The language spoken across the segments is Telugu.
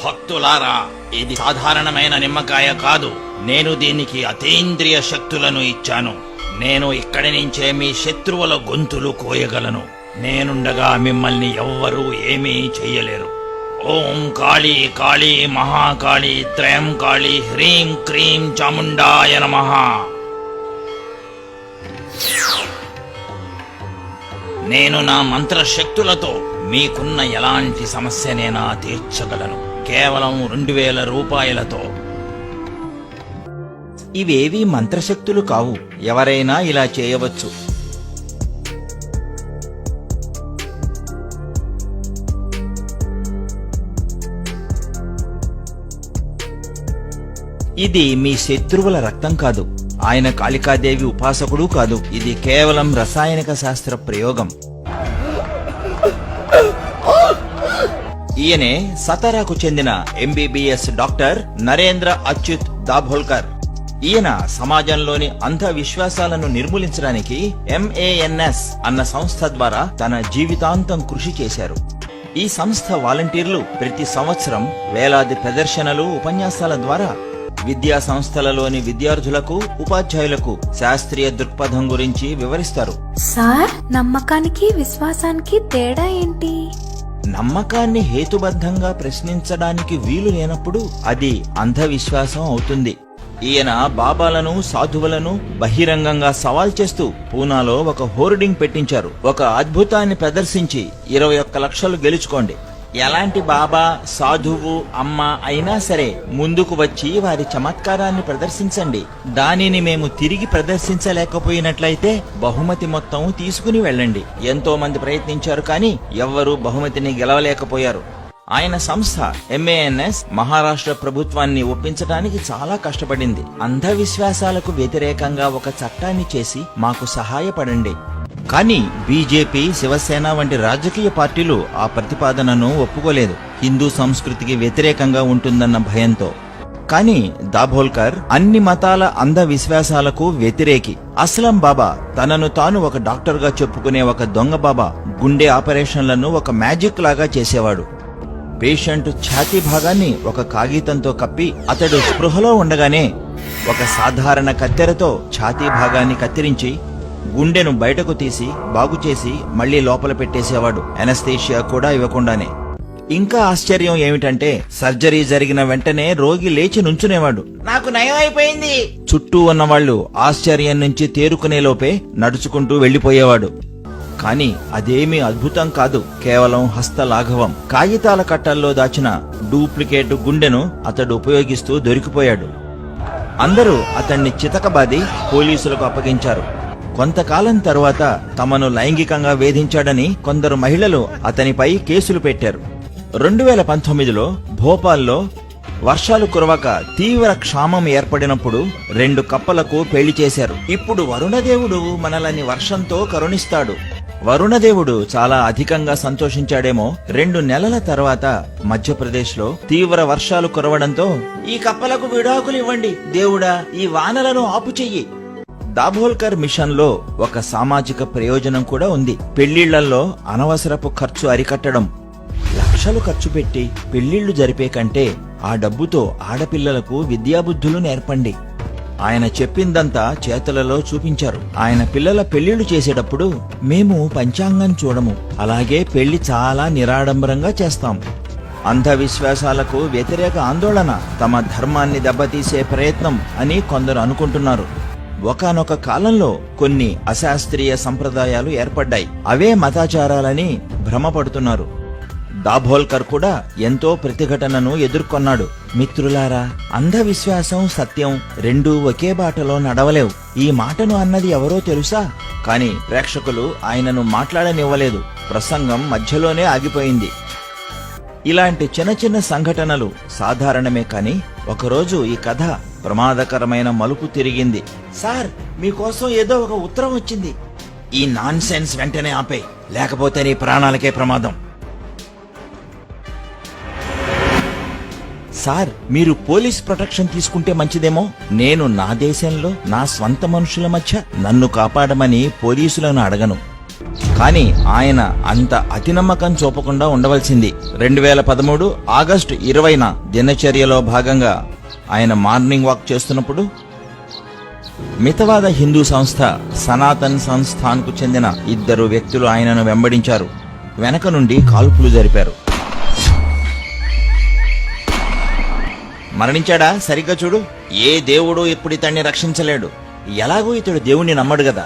భక్తులారా, ఇది సాధారణమైన నిమ్మకాయ కాదు. నేను దీనికి అతీంద్రియ శక్తులను ఇచ్చాను. నేను ఇక్కడి నుంచే మీ శత్రువుల గొంతులు కోయగలను. నేనుండగా మిమ్మల్ని ఎవ్వరూ ఏమీ చెయ్యలేరు. ఓం కాళీ కాళీ మహాకాళీ త్రయం కాళీ హ్రీం క్రీం చాముండాయ నమః. నేను నా మంత్రశక్తులతో మీకున్న ఎలాంటి సమస్యనైనా తీర్చగలను, కేవలం 2000 రూపాయలతో. ఇవేవీ మంత్రశక్తులు కావు, ఎవరైనా ఇలా చేయవచ్చు. ఇది మీ శత్రువుల రక్తం కాదు, ఆయన కాళికాదేవి ఉపాసకుడు కాదు. ఇది కేవలం రసాయనిక శాస్త్ర ప్రయోగం. ఈయనే సతారాకు చెందిన ఎంబీబీఎస్ డాక్టర్ నరేంద్ర అచ్యుత్ దాభోల్కర్. ఈయన సమాజంలోని అంధ విశ్వాసాలను నిర్మూలించడానికి MANS అన్న సంస్థ ద్వారా తన జీవితాంతం కృషి చేశారు. ఈ సంస్థ వాలంటీర్లు ప్రతి సంవత్సరం వేలాది ప్రదర్శనలు, ఉపన్యాసాల ద్వారా విద్యా సంస్థలలోని విద్యార్థులకు, ఉపాధ్యాయులకు శాస్త్రీయ దృక్పథం గురించి వివరిస్తారు. సార్, నమ్మకానికి విశ్వాసానికి తేడా ఏంటి? నమ్మకాన్ని హేతుబద్ధంగా ప్రశ్నించడానికి వీలు లేనప్పుడు అది అంధవిశ్వాసం అవుతుంది. ఈయన బాబాలను, సాధువులను బహిరంగంగా సవాల్ చేస్తూ పూనాలో ఒక హోర్డింగ్ పెట్టించారు. ఒక అద్భుతాన్ని ప్రదర్శించి 21 లక్షలు గెలుచుకోండి. ఎలాంటి బాబా, సాధువు, అమ్మ అయినా సరే ముందుకు వచ్చి వారి చమత్కారాన్ని ప్రదర్శించండి. దానిని మేము తిరిగి ప్రదర్శించలేకపోయినట్లయితే బహుమతి మొత్తం తీసుకుని వెళ్ళండి. ఎంతో మంది ప్రయత్నించారు, కానీ ఎవ్వరూ బహుమతిని గెలవలేకపోయారు. ఆయన సంస్థ MANS మహారాష్ట్ర ప్రభుత్వాన్ని ఒప్పించడానికి చాలా కష్టపడింది. అంధవిశ్వాసాలకు వ్యతిరేకంగా ఒక చట్టాన్ని చేసి మాకు సహాయపడండి. కానీ బీజేపీ, శివసేన వంటి రాజకీయ పార్టీలు ఆ ప్రతిపాదనను ఒప్పుకోలేదు, హిందూ సంస్కృతికి వ్యతిరేకంగా ఉంటుందన్న భయంతో. కానీ దాభోల్కర్ అన్ని మతాల అంధవిశ్వాసాలకు వ్యతిరేకి. అస్లం బాబా తనను తాను ఒక డాక్టర్గా చెప్పుకునే ఒక దొంగ బాబా గుండె ఆపరేషన్లను ఒక మ్యాజిక్ లాగా చేసేవాడు. పేషెంట్ ఛాతీ భాగాన్ని ఒక కాగితంతో కప్పి అతడు స్పృహలో ఉండగానే ఒక సాధారణ కత్తెరతో ఛాతీ భాగాన్ని కత్తిరించి గుండెను బయటకు తీసి బాగుచేసి మళ్లీ లోపల పెట్టేసేవాడు, ఎనస్థీషియా కూడా ఇవ్వకుండానే. ఇంకా ఆశ్చర్యం ఏమిటంటే సర్జరీ జరిగిన వెంటనే రోగి లేచి నుంచునేవాడు. నాకు నయం అయిపోయింది. చుట్టూ ఉన్నవాళ్లు ఆశ్చర్యం నుంచి తేరుకునే లోపే నడుచుకుంటూ వెళ్లిపోయేవాడు. కాని అదేమీ అద్భుతం కాదు, కేవలం హస్తలాఘవం. కాగితాల కట్టల్లో దాచిన డూప్లికేట్ గుండెను అతడు ఉపయోగిస్తూ దొరికిపోయాడు. అందరూ అతన్ని చితకబాది పోలీసులకు అప్పగించారు. కొంతకాలం తరువాత తమను లైంగికంగా వేధించాడని కొందరు మహిళలు అతనిపై కేసులు పెట్టారు. 2019లో భోపాల్లో వర్షాలు కురవక తీవ్ర క్షామం ఏర్పడినప్పుడు 2 కప్పలకు పెళ్లి చేశారు. ఇప్పుడు వరుణదేవుడు మనల్ని వర్షంతో కరుణిస్తాడు. వరుణదేవుడు చాలా అధికంగా సంతోషించాడేమో. 2 నెలల తర్వాత మధ్యప్రదేశ్లో తీవ్ర వర్షాలు కురవడంతో ఈ కప్పలకు విడాకులు ఇవ్వండి దేవుడా, ఈ వానలను ఆపు చెయ్యి. దాభోల్కర్ మిషన్ లో ఒక సామాజిక ప్రయోజనం కూడా ఉంది. పెళ్లిళ్లలో అనవసరపు ఖర్చు అరికట్టడం. లక్షలు ఖర్చు పెట్టి పెళ్లిళ్లు జరిపే కంటే ఆ డబ్బుతో ఆడపిల్లలకు విద్యాబుద్ధులు నేర్పండి. ఆయన చెప్పిందంతా చేతులలో చూపించారు. ఆయన పిల్లల పెళ్లిళ్లు చేసేటప్పుడు మేము పంచాంగం చూడము, అలాగే పెళ్లి చాలా నిరాడంబరంగా చేస్తాం. అంధవిశ్వాసాలకు వ్యతిరేక ఆందోళన తమ ధర్మాన్ని దెబ్బతీసే ప్రయత్నం అని కొందరు అనుకుంటున్నారు. ఒకానొక కాలంలో కొన్ని అశాస్త్రీయ సంప్రదాయాలు ఏర్పడ్డాయి, అవే మతాచారాలని భ్రమపడుతున్నారు. దాభోల్కర్ కూడా ఎంతో ప్రతిఘటనను ఎదుర్కొన్నాడు. మిత్రులారా, అంధవిశ్వాసం, సత్యం రెండూ ఒకే బాటలో నడవలేవు. ఈ మాటను అన్నది ఎవరో తెలుసా? కాని ప్రేక్షకులు ఆయనను మాట్లాడనివ్వలేదు. ప్రసంగం మధ్యలోనే ఆగిపోయింది. ఇలాంటి చిన్న చిన్న సంఘటనలు సాధారణమే, కాని ఒకరోజు ఈ కథ ప్రమాదకరమైన మలుపు తిరిగింది. సార్, మీకోసం ఏదో ఒక ఉత్తరం వచ్చింది. ఈ నాన్ సెన్స్ వెంటనే ఆపే, లేకపోతే నీ ప్రాణాలకే ప్రమాదం. సార్, మీరు పోలీస్ ప్రొటెక్షన్ తీసుకుంటే మంచిదేమో. నేను నా దేశంలో నా స్వంత మనుషుల మధ్య నన్ను కాపాడమని పోలీసులను అడగను. కానీ ఆయన అంత అతి నమ్మకం చూపకుండా ఉండవలసింది. 2013 ఆగస్టు 20న దినచర్యలో భాగంగా ఆయన మార్నింగ్ వాక్ చేస్తున్నప్పుడు మితవాద హిందూ సంస్థ సనాతన్ సంస్థాన్కు చెందిన 2 వ్యక్తులు ఆయనను వెంబడించారు. వెనక నుండి కాల్పులు జరిపారు. మరణించాడా? సరిగ్గా చూడు. ఏ దేవుడు ఇప్పుడు ఇతన్ని రక్షించలేడు. ఎలాగో ఇతడు దేవుణ్ణి నమ్మడు కదా.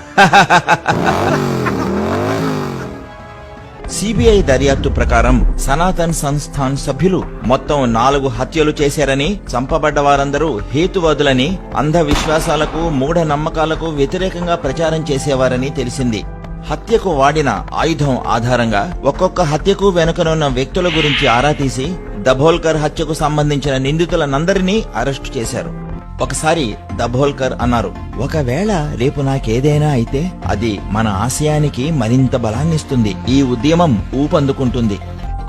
సిబిఐ దర్యాప్తు ప్రకారం సనాతన్ సంస్థాన్ సభ్యులు మొత్తం 4 హత్యలు చేశారని, చంపబడ్డ వారందరూ హేతువాదులని, అంధవిశ్వాసాలకు మూఢనమ్మకాలకు వ్యతిరేకంగా ప్రచారం చేసేవారని తెలిసింది. హత్యకు వాడిన ఆయుధం ఆధారంగా ఒక్కొక్క హత్యకు వెనుకనున్న వ్యక్తుల గురించి ఆరా తీసి దభోల్కర్ హత్యకు సంబంధించిన నిందితులనందరినీ అరెస్టు చేశారు. ఒకసారి దభోల్కర్ అన్నారు, ఒకవేళ రేపు నాకేదైనా అయితే అది మన ఆశయానికి మరింత బలాన్నిస్తుంది. ఈ ఉద్యమం ఊపందుకుంటుంది.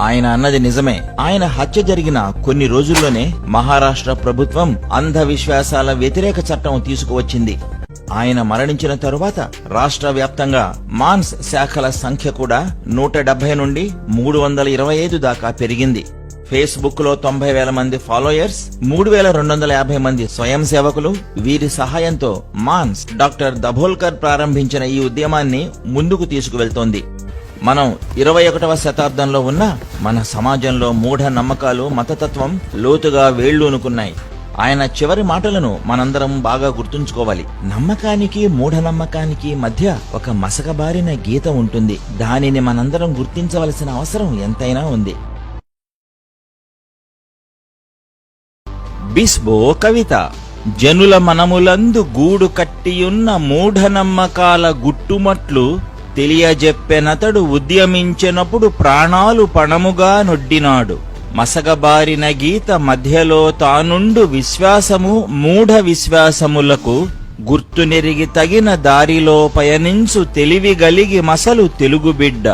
ఆయన అన్నది నిజమే. ఆయన హత్య జరిగిన కొన్ని రోజుల్లోనే మహారాష్ట్ర ప్రభుత్వం అంధవిశ్వాసాల వ్యతిరేక చట్టం తీసుకువచ్చింది. ఆయన మరణించిన తరువాత రాష్ట్ర వ్యాప్తంగా మాన్స్ శాఖల సంఖ్య కూడా 170 నుండి 325 దాకా పెరిగింది. ఫేస్బుక్ లో 90,000 మంది ఫాలోయర్స్, 3,250 మంది స్వయం సేవకులు. వీరి సహాయంతో మాన్స్ డాక్టర్ దభోల్కర్ ప్రారంభించిన ఈ ఉద్యమాన్ని ముందుకు తీసుకువెళ్తోంది. మనం 21వ శతాబ్దంలో ఉన్న మన సమాజంలో మూఢ నమ్మకాలు, మతతత్వం లోతుగా వేళ్లూనుకున్నాయి. ఆయన చివరి మాటలను మనందరం బాగా గుర్తుంచుకోవాలి. నమ్మకానికి మూఢనమ్మకానికి మధ్య ఒక మసకబారిన గీత ఉంటుంది. దానిని మనందరం గుర్తించవలసిన అవసరం ఎంతైనా ఉంది. బిస్బో కవిత. జనుల మనములందు గూడు కట్టియున్న మూఢనమ్మకాల గుట్టుమట్లు తెలియజెప్పెనతడు ఉద్యమించినప్పుడు ప్రాణాలు పణముగా నొడ్డినాడు. మసగబారిన గీత మధ్యలో తానుండు విశ్వాసము మూఢ విశ్వాసములకు గుర్తునెరిగి తగిన దారిలో పయనించు తెలివిగలిగి మసలు తెలుగుబిడ్డ.